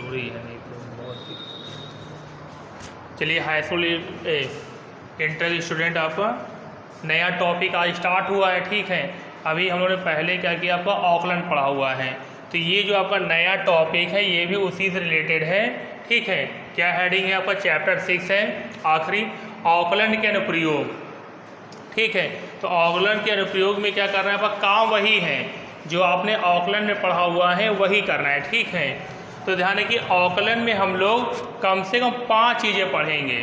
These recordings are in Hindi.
ज़रूरी है, नहीं तो बहुत ही। चलिए हाई स्कूल इंटर स्टूडेंट, आपका नया टॉपिक आज स्टार्ट हुआ है, ठीक है। अभी हम लोगों ने पहले क्या किया, आपका ऑकलैंड पढ़ा हुआ है, तो ये जो आपका नया टॉपिक है ये भी उसी से रिलेटेड है, ठीक है। क्या हेडिंग है आपका, चैप्टर 6 है, आखिरी, ऑकलैंड के अनुप्रयोग, ठीक है। तो ऑकलैंड के अनुप्रयोग में क्या करना है, आपका काम वही है जो आपने ऑकलैंड में पढ़ा हुआ है वही करना है, ठीक है। तो ध्यान रखिए ऑकलैंड में हम लोग कम से कम 5 चीज़ें पढ़ेंगे,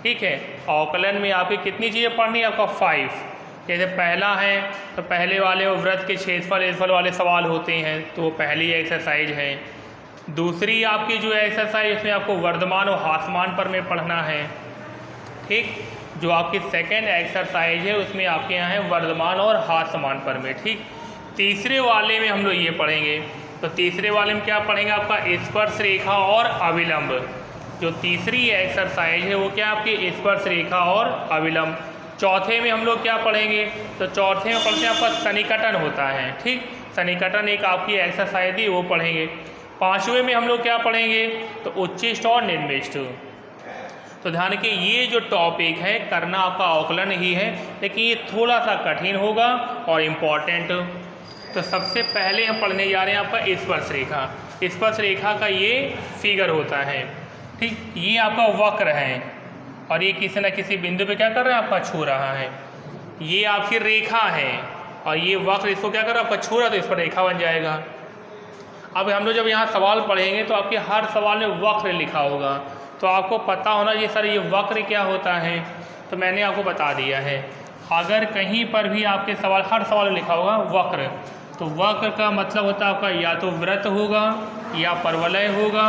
ठीक है। ऑकलैंड में आपकी कितनी चीज़ें पढ़नी है, आपका 5। जैसे पहला है तो पहले वाले व्रत के क्षेत्रफल वाले सवाल होते हैं, तो वो पहली एक्सरसाइज है। दूसरी आपकी जो एक्सरसाइज उसमें आपको वर्धमान और ह्रासमान पर में पढ़ना है, ठीक। जो आपकी सेकेंड एक्सरसाइज है उसमें आपके यहाँ है वर्धमान और ह्रासमान पर में, ठीक। तीसरे वाले में हम लोग ये पढ़ेंगे, तो तीसरे वाले में क्या पढ़ेंगे, आपका स्पर्श रेखा और अविलंब। जो तीसरी एक्सरसाइज है वो क्या आपकी स्पर्श रेखा और अविलंब। चौथे में हम लोग क्या पढ़ेंगे, तो चौथे में पढ़ते हैं आपका सन्निकटन होता है, ठीक। सन्निकटन एक आपकी एक्सरसाइज थी, वो पढ़ेंगे। पाँचवें में हम लोग क्या पढ़ेंगे, तो उच्चिष्ट और निम्निष्ट। तो ध्यान रखिए ये जो टॉपिक है करना आपका ऑकलैंड ही है, लेकिन ये थोड़ा सा कठिन होगा और इम्पॉर्टेंट। तो सबसे पहले हम पढ़ने जा रहे हैं आपका स्पर्श रेखा। स्पर्श रेखा का ये फिगर होता है, ठीक। ये आपका वक्र है और ये किसी न किसी बिंदु पे क्या कर रहा है, आपका छू रहा है। ये आपकी रेखा है और ये वक्र इसको क्या कर रहा है, आपका छू रहा, तो इस पर रेखा बन जाएगा। अब हम लोग जब यहाँ सवाल पढ़ेंगे तो आपके हर सवाल में वक्र लिखा होगा, तो आपको पता होना चाहिए सर ये वक्र क्या होता है। तो मैंने आपको बता दिया है, अगर कहीं पर भी आपके सवाल हर सवाल में लिखा होगा वक्र, तो वक्र का मतलब होता है आपका या तो वृत्त होगा, या परवलय होगा,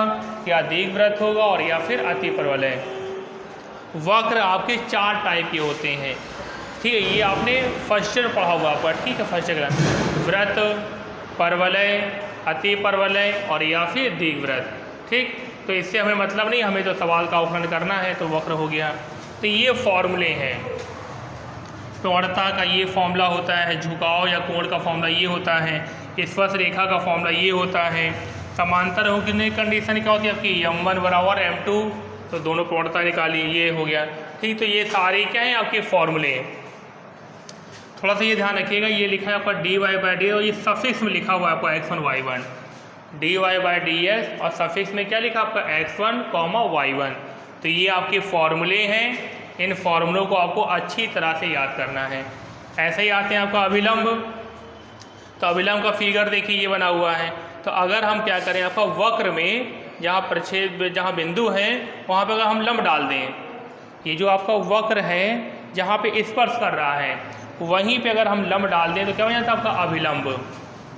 या दीर्घवृत्त होगा, और या फिर अति परवलय। वक्र आपके 4 टाइप के होते हैं, ठीक है। ये आपने फर्स्ट ईयर पढ़ा हुआ आपका, ठीक है, फर्स्ट ईयर। वृत्त, परवलय, अति परवलय और या फिर दीर्घवृत्त, ठीक। तो इससे हमें मतलब नहीं, हमें तो सवाल का आकलन करना है, तो वक्र हो गया। तो ये फॉर्मूले हैं। प्रवणता का ये फॉर्मूला होता है, झुकाव या कोण का फॉर्मूला ये होता है, स्पर्श रेखा का फॉर्मूला ये होता है, समांतर होने की कंडीशन क्या होती है आपकी, m1 बराबर m2, तो दोनों प्रवणता निकाली, ये हो गया, ठीक। तो ये सारे क्या हैं आपके फॉर्मूले। थोड़ा सा ये ध्यान रखिएगा, ये लिखा है आपका dy/ds और ये सफिक्स में लिखा हुआ है आपका x1 y1, dy/ds और सफिक्स में क्या लिखा आपका x1, y1। तो ये आपके फॉर्मूले हैं, इन फॉर्मूलों को आपको अच्छी तरह से याद करना है। ऐसे ही आते हैं आपका अविलंब। तो अविलंब का फिगर देखिए ये बना हुआ है। तो अगर हम क्या करें, आपका वक्र में जहाँ प्रच्छेद जहाँ बिंदु है वहाँ पर अगर हम लंब डाल दें, ये जो आपका वक्र है जहाँ पे स्पर्श कर रहा है वहीं पे अगर हम लंब डाल दें तो क्या हो जाता है आपका अविलंब।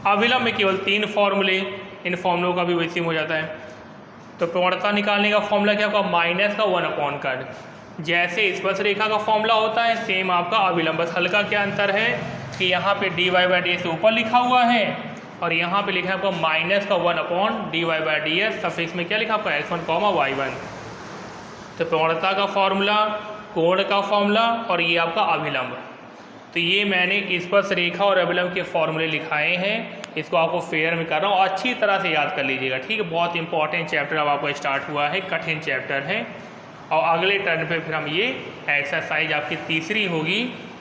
अविलंब में केवल 3 फॉर्मूले, इन फॉर्मूलों का भी वैसे हो जाता है। तो प्रवणता निकालने का फॉर्मूला क्या होगा, माइनस का 1/कट। जैसे स्पर्श रेखा का फॉर्मूला होता है सेम आपका अविलंब, बस हल्का क्या अंतर है कि यहाँ पे dy/ds ऊपर लिखा हुआ है और यहाँ पे लिखा है आपका माइनस का 1/dy/ds, सफिक्स में क्या लिखा आपका x1, y1। तो प्रवणता का फॉर्मूला, कोण का फॉर्मूला और ये आपका अविलंब। तो ये मैंने स्पर्श रेखा और अविलंब के फॉर्मूले लिखाए हैं, इसको आपको फेयर में कर रहा हूँ, अच्छी तरह से याद कर लीजिएगा, ठीक है। बहुत इंपॉर्टेंट चैप्टर अब आपका स्टार्ट हुआ है, कठिन चैप्टर है। और अगले टर्न पे फिर हम ये एक्सरसाइज आपकी तीसरी होगी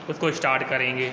उसको स्टार्ट करेंगे।